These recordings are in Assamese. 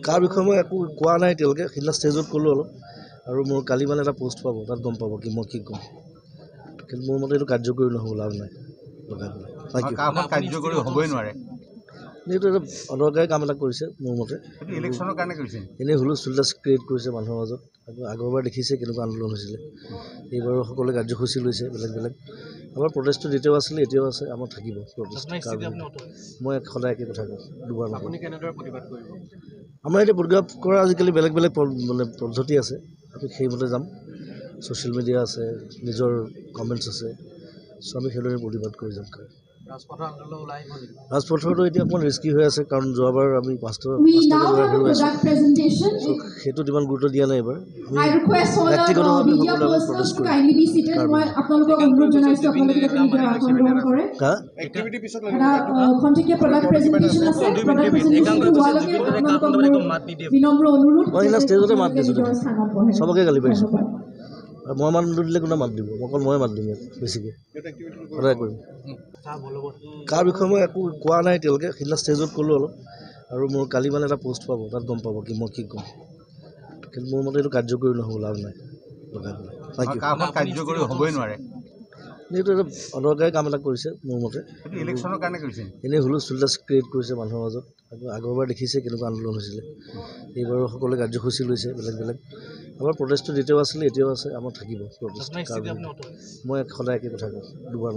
কাৰ বিষয়ে মই একো কোৱা নাই এতিয়ালৈকে সিদিনা ষ্টেজত ক'লোঁ অলপ আৰু মোৰ কালি মানে এটা পোষ্ট পাব তাত গম পাব কি মই কি ক'ম কিন্তু মোৰ মতে এইটো কাৰ্যকৰী নহ'ব লাভ নাই কাৰ্যকৰী হ'বই নোৱাৰে এইটো এটা অদৰকাৰী কাম এটা কৰিছে মোৰ মতে ইলেকশ্যনৰ কাৰণে কৰিছে এনেই হুলস্থুল ক্ৰিয়েট কৰিছে মানুহৰ মাজত আগৰবাৰ দেখিছে কেনেকুৱা আন্দোলন হৈছিলে এইবাৰো সকলোৱে কাৰ্যসূচী লৈছে বেলেগ বেলেগ আমাৰ প্ৰটেষ্টটো যেতিয়াও আছিলে এতিয়াও আছে আমাৰ থাকিব প্ৰটেষ্ট মই সদায় একে কথা কওঁ দুবাৰ আমাৰ এতিয়া প্ৰতিবাদ কৰা আজিকালি বেলেগ বেলেগ মানে পদ্ধতি আছে আমি সেইমতে যাম ছ'চিয়েল মিডিয়া আছে নিজৰ কমেণ্টছ আছে চ' আমি সেইদৰে প্ৰতিবাদ কৰি যাম ৰাজপথৰটো এতিয়া অকণমান ৰিস্কি হৈ আছে কাৰণ যোৱাবাৰ আমি পাঁচটা হেৰুৱাইছোঁ সেইটোত ইমান গুৰুত্ব দিয়া নাই এইবাৰ ব্যক্তিগতভাৱে সকলোৱে প্ৰটেষ্ট কৰিম ষ্টেজতে মাত দিছোঁ চবকে গালি পাৰিছোঁ মই মাত নিদিলে কোনে মাত দিব অকল ময়ে মাত দিম ইয়াত বেছিকৈ সদায় কৰিম কাৰ বিষয়ে মই একো কোৱা নাই এতিয়ালৈকে সিদিনা ষ্টেজত ক'লোঁ অলপ আৰু মোৰ কালি মানে এটা পোষ্ট পাব তাত গম পাব কি মই কি ক'ম কিন্তু মোৰ মতে এইটো কাৰ্যকৰী নহ'ব লাভ নাই কাৰ্যকৰী হ'বই নোৱাৰে এইটো এটা অদৰকাৰী কাম এটা কৰিছে মোৰ মতে ইলেকশ্যনৰ কাৰণে কৰিছে এনেই হুলস্থুল ক্ৰিয়েট কৰিছে মানুহৰ মাজত আগৰবাৰ দেখিছে কেনেকুৱা আন্দোলন হৈছিলে এইবাৰো সকলোৱে কাৰ্যসূচী লৈছে বেলেগ বেলেগ আমাৰ প্ৰটেষ্টটো যেতিয়াও আছিলে এতিয়াও আছে আমাৰ থাকিব প্ৰটেষ্ট মই সদায় একে কথা কওঁ দুবাৰ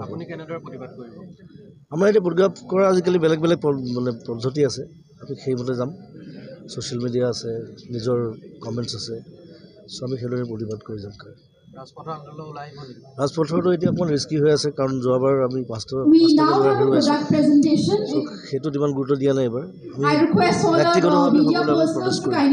আমাৰ এতিয়া প্ৰতিবাদ কৰা আজিকালি বেলেগ বেলেগ মানে পদ্ধতি আছে আমি সেইমতে যাম ছ'চিয়েল মিডিয়া আছে নিজৰ কমেণ্টছ আছে চ' আমি সেইদৰে প্ৰতিবাদ কৰি যাম ৰাজপথৰটো এতিয়া অকণমান ৰিস্কি হৈ আছে কাৰণ যোৱাবাৰ আমি পাঁচটা হেৰুৱাইছোঁ চ' সেইটোত ইমান গুৰুত্ব দিয়া নাই এইবাৰ ব্যক্তিগতভাৱে সকলোৱে প্ৰটেষ্ট কৰিম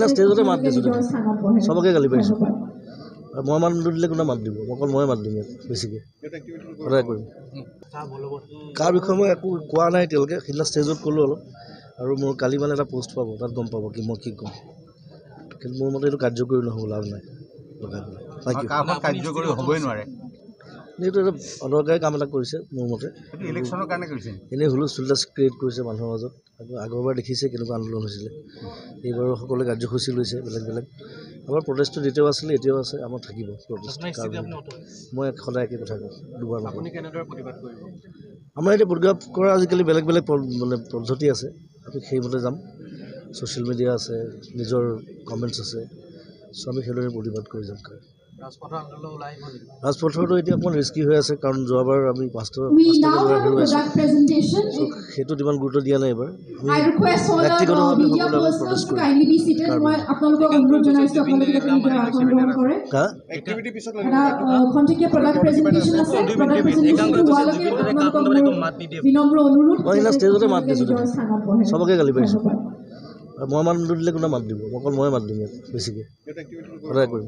ষ্টেজতে মাত দিছোঁ চবকে গালি পাৰিছোঁ মই মাত নিদিলে কোনে মাত দিব অকল ময়ে মাত দিম ইয়াত বেছিকৈ সদায় কৰিম কাৰ বিষয়ে মই একো কোৱা নাই এতিয়ালৈকে সিদিনা ষ্টেজত ক'লোঁ অলপ আৰু মোৰ কালি মানে এটা পোষ্ট পাব তাত গম পাব কি মই কি ক'ম কিন্তু মোৰ মতে এইটো কাৰ্যকৰী নহ'ব লাভ নাই কাৰ্যকৰী হ'বই নোৱাৰে এইটো এটা অদৰকাৰী কাম এটা কৰিছে মোৰ মতে ইলেকশ্যনৰ কাৰণে কৰিছে এনেই হুলস্থুল ক্ৰিয়েট কৰিছে মানুহৰ মাজত আগৰবাৰ দেখিছে কেনেকুৱা আন্দোলন হৈছিলে এইবাৰো সকলোৱে কাৰ্যসূচী লৈছে বেলেগ বেলেগ আমাৰ প্ৰটেষ্টটো যেতিয়াও আছিলে এতিয়াও আছে আমাৰ থাকিব প্ৰটেষ্ট মই সদায় একে কথা কওঁ দুবাৰ আমাৰ এতিয়া প্ৰতিবাদ কৰা আজিকালি বেলেগ বেলেগ মানে পদ্ধতি আছে আমি সেইমতে যাম ছ'চিয়েল মিডিয়া আছে নিজৰ কমেণ্টছ আছে চ' আমি সেইদৰে প্ৰতিবাদ কৰি যাম ৰাজপথৰটো এতিয়া অকণমান ৰিস্কি হৈ আছে কাৰণ যোৱাবাৰ আমি পাঁচটা হেৰুৱাইছোঁ চ' সেইটোত ইমান গুৰুত্ব দিয়া নাই এইবাৰ ব্যক্তিগতভাৱে সকলোৱে প্ৰটেষ্ট কৰিম ষ্টেজতে মাত দিছোঁ চবকে গালি পাৰিছোঁ মই মাত নিদিলে কোনে মাত দিব অকল ময়ে মাত দিম ইয়াত বেছিকৈ সদায় কৰিম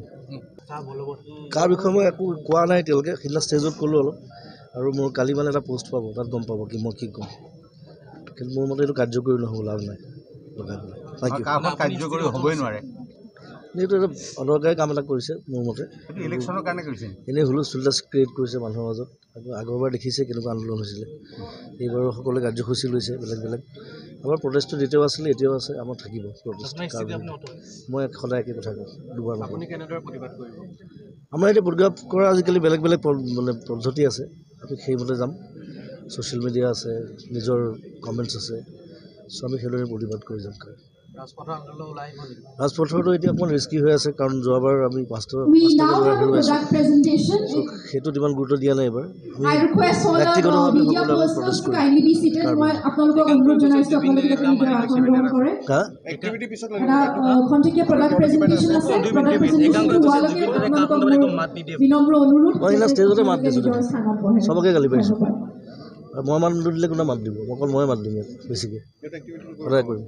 কাৰ বিষয়ে মই একো কোৱা নাই এতিয়ালৈকে সিদিনা ষ্টেজত ক'লোঁ অলপ আৰু মোৰ কালি মানে এটা পোষ্ট পাব তাত গম পাব কি মই কি ক'ম কিন্তু মোৰ মতে এইটো কাৰ্যকৰী নহ'ব লাভ নাই কাৰ্যকৰী হ'বই নোৱাৰে এইটো এটা অদৰকাৰী কাম এটা কৰিছে মোৰ মতে ইলেকশ্যনৰ কাৰণে কৰিছে এনেই হুলস্থুল ক্ৰিয়েট কৰিছে মানুহৰ মাজত আগৰবাৰ দেখিছে কেনেকুৱা আন্দোলন হৈছিলে এইবাৰো সকলোৱে কাৰ্যসূচী লৈছে বেলেগ বেলেগ আমাৰ প্ৰটেষ্টটো যেতিয়াও আছিলে এতিয়াও আছে আমাৰ থাকিব প্ৰটেষ্ট মই সদায় একে কথা কওঁ দুবাৰ আমাৰ এতিয়া প্ৰতিবাদ কৰা আজিকালি বেলেগ বেলেগ মানে পদ্ধতি আছে আমি সেইমতে যাম ছ'চিয়েল মিডিয়া আছে নিজৰ কমেণ্টছ আছে চ' আমি সেইদৰে প্ৰতিবাদ কৰি যাম ৰাজপথৰটো এতিয়া অকণমান ৰিস্কি হৈ আছে কাৰণ যোৱাবাৰ আমি পাঁচটা হেৰুৱাইছোঁ চ' সেইটোত ইমান গুৰুত্ব দিয়া নাই এইবাৰ ব্যক্তিগতভাৱে সকলোৱে প্ৰটেষ্ট কৰিম ষ্টেজতে মাত দিছোঁ চবকে গালি পাৰিছোঁ মই মাত নিদিলে কোনে মাত দিব অকল ময়ে মাত দিম ইয়াত বেছিকৈ সদায় কৰিম